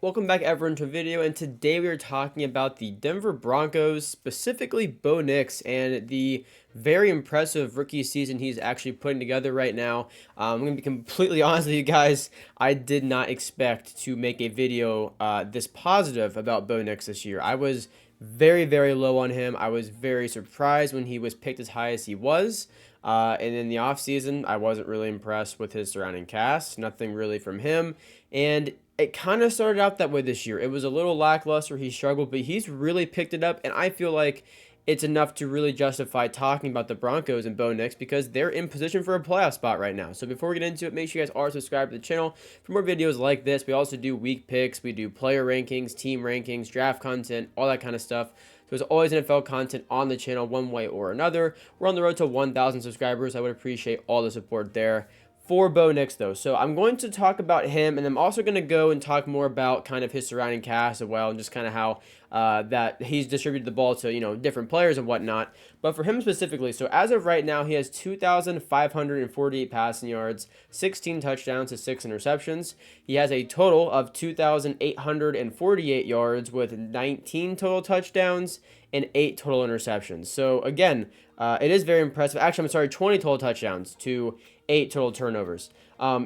Welcome back everyone to a video, and today we are talking about the Denver Broncos, specifically Bo Nix, and the very impressive rookie season he's actually putting together right now. I'm going to be completely honest with you guys, I did not expect to make a video this positive about Bo Nix this year. I was very low on him. I was very surprised when he was picked as high as he was. And in the offseason, I wasn't really impressed with his surrounding cast. Nothing really from him. And it kind of started out that way this year. It was a little lackluster. He struggled, but he's really picked it up. And I feel like it's enough to really justify talking about the Broncos and Bo Nix because they're in position for a playoff spot right now. So before we get into it, make sure you guys are subscribed to the channel for more videos like this. We also do week picks. We do player rankings, team rankings, draft content, all that kind of stuff. There's always NFL content on the channel one way or another. We're on the road to 1,000 subscribers. I would appreciate all the support there. For Bo Nix, though, so I'm going to talk about him, and I'm also going to go and talk more about kind of his surrounding cast as well, and just kind of how that he's distributed the ball to, different players and whatnot. But for him specifically, so as of right now, he has 2,548 passing yards, 16 touchdowns to 6 interceptions. He has a total of 2,848 yards with 19 total touchdowns and 8 total interceptions. So again, it is very impressive. Actually, I'm sorry, 20 total touchdowns to 8 total turnovers.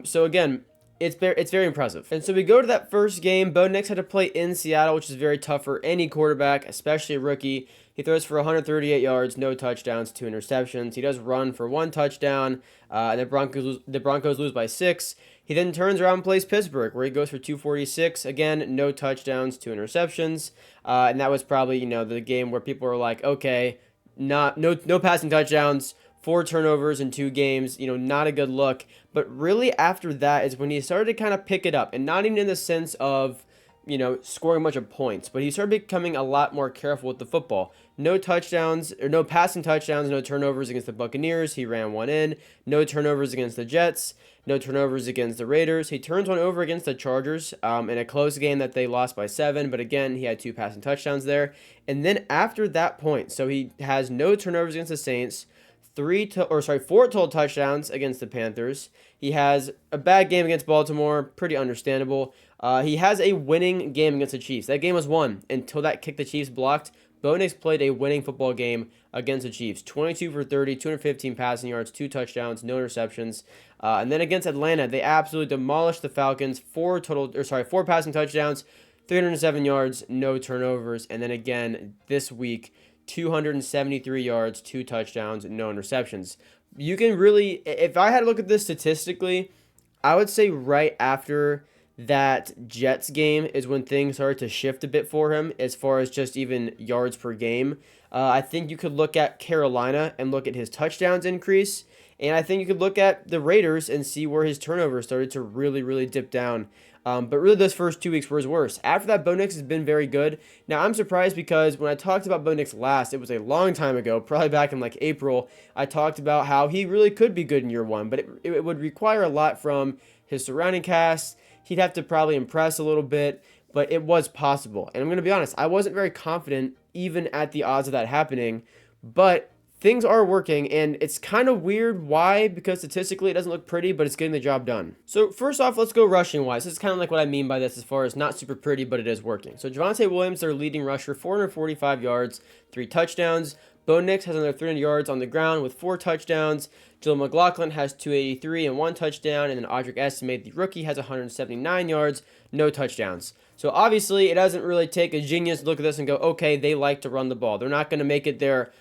So again, it's very impressive. And so we go to that first game. Bo Nix had to play in Seattle, which is very tough for any quarterback, especially a rookie. He throws for 138 yards, no touchdowns, 2 interceptions. He does run for 1 touchdown, and the Broncos lose by 6. He then turns around and plays Pittsburgh, where he goes for 246. Again, no touchdowns, 2 interceptions. And that was probably, the game where people were like, okay, no passing touchdowns, 4 turnovers in 2 games, not a good look. But really after that is when he started to kind of pick it up, and not even in the sense of, scoring a bunch of points, but he started becoming a lot more careful with the football. No touchdowns, or no passing touchdowns, no turnovers against the Buccaneers. He ran one in. No turnovers against the Jets. No turnovers against the Raiders. He turns one over against the Chargers in a close game that they lost by 7. But again, he had 2 passing touchdowns there. And then after that point, so he has no turnovers against the Saints, 4 total touchdowns against the Panthers. He has a bad game against Baltimore, pretty understandable. He has a winning game against the Chiefs. That game was won until that kick the Chiefs blocked. Bo Nix played a winning football game against the Chiefs. 22 for 30, 215 passing yards, 2 touchdowns, no interceptions. And then against Atlanta, they absolutely demolished the Falcons. 4 passing touchdowns, 307 yards, no turnovers. And then again this week, 273 yards, 2 touchdowns, no interceptions. You can really, if I had to look at this statistically, I would say right after that Jets game is when things started to shift a bit for him as far as just even yards per game. I think you could look at Carolina and look at his touchdowns increase. And I think you could look at the Raiders and see where his turnovers started to really dip down. But really those first 2 weeks were his worst. After that, Bo Nix has been very good. Now, I'm surprised because when I talked about Bo Nix last, it was a long time ago, probably back in like April, I talked about how he really could be good in year 1, but it would require a lot from his surrounding cast. He'd have to probably impress a little bit, but it was possible. And I'm going to be honest, I wasn't very confident even at the odds of that happening, but things are working, and it's kind of weird why, because statistically it doesn't look pretty, but it's getting the job done. So first off, let's go rushing wise. This is kind of like what I mean by this as far as not super pretty, but it is working. So Javonte Williams, their leading rusher, 445 yards, 3 touchdowns. Bo Nix has another 300 yards on the ground with 4 touchdowns. Jill McLaughlin has 283 and 1 touchdown. And then Audric Estimate, the rookie, has 179 yards, no touchdowns. So obviously, it doesn't really take a genius to look at this and go, okay, they like to run the ball. They're not going to make it their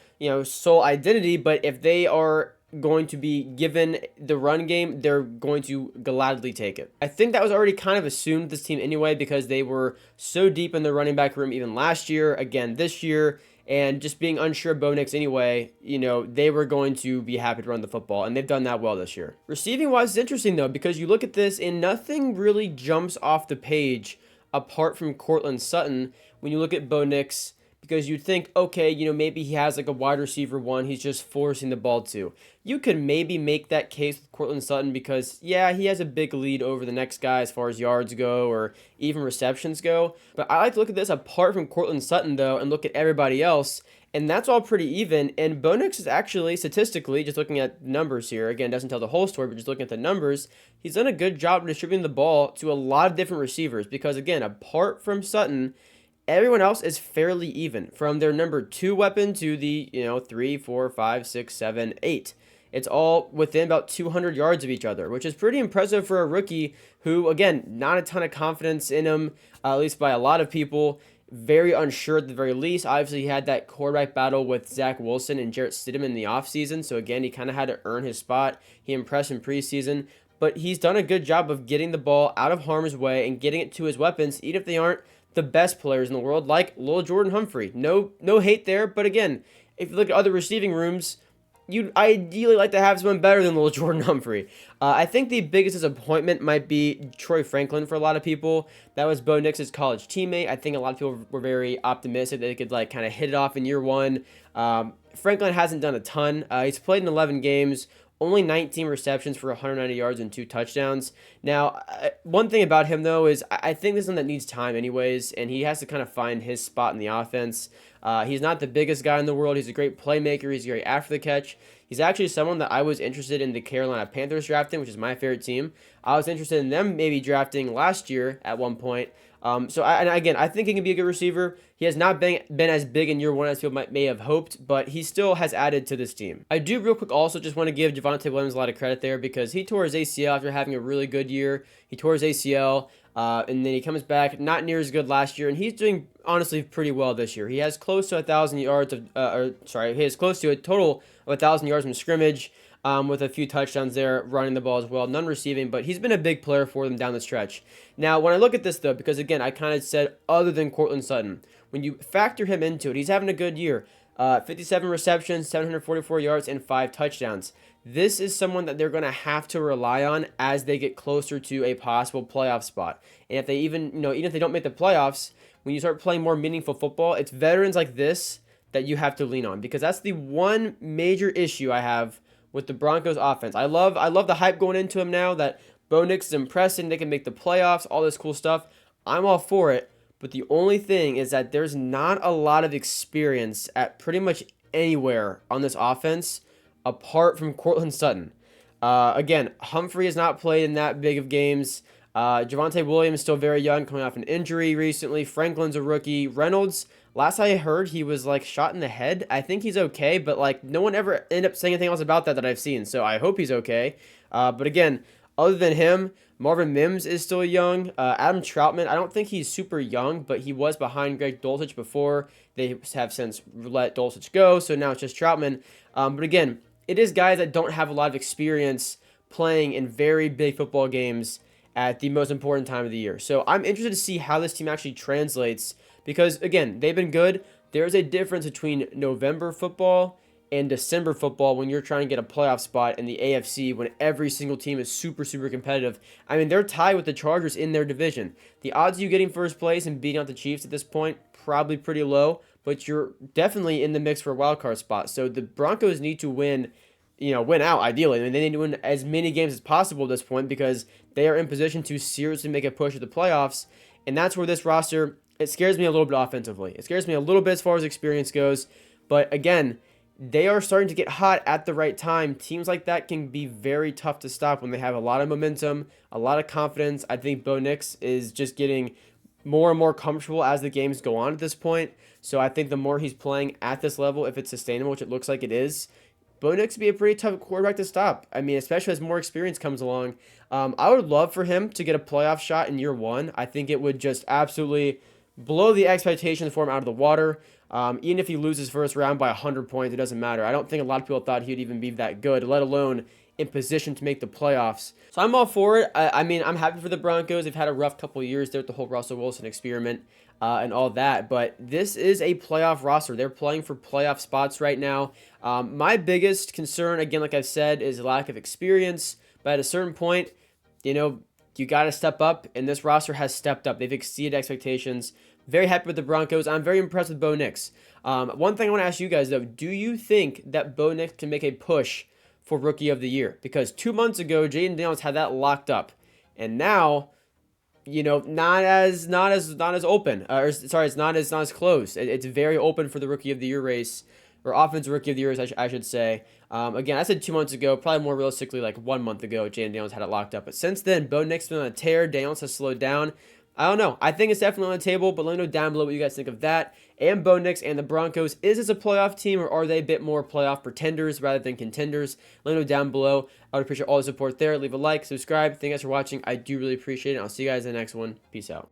sole identity, but if they are going to be given the run game, they're going to gladly take it. I think that was already kind of assumed this team anyway because they were so deep in the running back room even last year, again this year. And just being unsure of Bo Nix anyway, they were going to be happy to run the football, and they've done that well this year. Receiving-wise, it's interesting, though, because you look at this, and nothing really jumps off the page apart from Cortland Sutton when you look at Bo Nix, because you'd think, okay, maybe he has like a wide receiver one he's just forcing the ball to. You could maybe make that case with Courtland Sutton because, yeah, he has a big lead over the next guy as far as yards go or even receptions go. But I like to look at this apart from Courtland Sutton, though, and look at everybody else. And that's all pretty even. And Bo Nix is actually, statistically, just looking at numbers here, again, doesn't tell the whole story, but just looking at the numbers, he's done a good job of distributing the ball to a lot of different receivers. Because, again, apart from Sutton, everyone else is fairly even. From their number 2 weapon to the, 3, 4, 5, 6, 7, 8. It's all within about 200 yards of each other, which is pretty impressive for a rookie who, again, not a ton of confidence in him, at least by a lot of people. Very unsure at the very least. Obviously, he had that quarterback battle with Zach Wilson and Jarrett Stidham in the offseason. So, again, he kind of had to earn his spot. He impressed in preseason. But he's done a good job of getting the ball out of harm's way and getting it to his weapons, even if they aren't the best players in the world, like Lil Jordan Humphrey. No hate there. But, again, if you look at other receiving rooms, you'd ideally like to have someone better than Lil Jordan Humphrey. I think the biggest disappointment might be Troy Franklin for a lot of people. That was Bo Nix's college teammate. I think a lot of people were very optimistic that they could kind of hit it off in year one. Franklin hasn't done a ton. He's played in 11 games, only 19 receptions for 190 yards and 2 touchdowns. Now, one thing about him, though, is I think this is one that needs time anyways, and he has to kind of find his spot in the offense. He's not the biggest guy in the world. He's a great playmaker. He's great after the catch. He's actually someone that I was interested in the Carolina Panthers drafting, which is my favorite team. I was interested in them maybe drafting last year at one point. I think he can be a good receiver. He has not been as big in year one as people may have hoped, but he still has added to this team. I do real quick also just want to give Javonte Williams a lot of credit there because he tore his ACL after having a really good year. He tore his ACL. And then he comes back, not near as good last year, and he's doing honestly pretty well this year. He has close to 1,000 yards he has close to a total of 1,000 yards from scrimmage, with a few touchdowns there, running the ball as well, none receiving, but he's been a big player for them down the stretch. Now, when I look at this though, because again, I kind of said other than Courtland Sutton, when you factor him into it, he's having a good year. 57 receptions, 744 yards, and 5 touchdowns. This is someone that they're going to have to rely on as they get closer to a possible playoff spot. And if they even if they don't make the playoffs, when you start playing more meaningful football, it's veterans like this that you have to lean on, because that's the one major issue I have with the Broncos offense. I love the hype going into him now that Bo Nix is impressing, they can make the playoffs, all this cool stuff. I'm all for it. But the only thing is that there's not a lot of experience at pretty much anywhere on this offense apart from Courtland Sutton. Again, Humphrey has not played in that big of games. Javonte Williams is still very young, coming off an injury recently. Franklin's a rookie. Reynolds, last I heard, he was shot in the head. I think he's okay, but no one ever ended up saying anything else about that I've seen. So I hope he's okay. But again, other than him, Marvin Mims is still young. Adam Troutman, I don't think he's super young, but he was behind Greg Dulcich before. They have since let Dulcich go, so now it's just Troutman. But again, it is guys that don't have a lot of experience playing in very big football games at the most important time of the year. So I'm interested to see how this team actually translates because, again, they've been good. There's a difference between November football and December football when you're trying to get a playoff spot in the AFC when every single team is super, super competitive. I mean, they're tied with the Chargers in their division. The odds of you getting first place and beating out the Chiefs at this point, probably pretty low, but you're definitely in the mix for a wild card spot. So the Broncos need to win out ideally. I mean, they need to win as many games as possible at this point because they are in position to seriously make a push at the playoffs. And that's where this roster, it scares me a little bit offensively. It scares me a little bit as far as experience goes. But again, they are starting to get hot at the right time. Teams like that can be very tough to stop when they have a lot of momentum, a lot of confidence. I think Bo Nix is just getting more and more comfortable as the games go on at this point. So I think the more he's playing at this level, if it's sustainable, which it looks like it is, Bo Nix would be a pretty tough quarterback to stop. I mean, especially as more experience comes along. I would love for him to get a playoff shot in year one. I think it would just absolutely blow the expectations for him out of the water. Even if he loses first round by 100 points, it doesn't matter. I don't think a lot of people thought he'd even be that good, let alone in position to make the playoffs. So I'm all for it. I mean, I'm happy for the Broncos. They've had a rough couple of years there with the whole Russell Wilson experiment and all that. But this is a playoff roster. They're playing for playoff spots right now. My biggest concern, again, like I've said, is lack of experience. But at a certain point, you got to step up, and this roster has stepped up. They've exceeded expectations. Very happy with the Broncos. I'm very impressed with Bo Nix. One thing I want to ask you guys, though, do you think that Bo Nix can make a push for Rookie of the Year? Because 2 months ago, Jaden Daniels had that locked up, and now, not as open. Or sorry, it's not as close. It's very open for the Rookie of the Year race, or Offensive Rookie of the Year, I should say. Again, I said 2 months ago, probably more realistically like 1 month ago, Jaden Daniels had it locked up. But since then, Bo Nix has been on a tear. Daniels has slowed down. I don't know. I think it's definitely on the table, but let me know down below what you guys think of that. And Bo Nix and the Broncos. Is this a playoff team, or are they a bit more playoff pretenders rather than contenders? Let me know down below. I would appreciate all the support there. Leave a like, subscribe. Thank you guys for watching. I do really appreciate it. I'll see you guys in the next one. Peace out.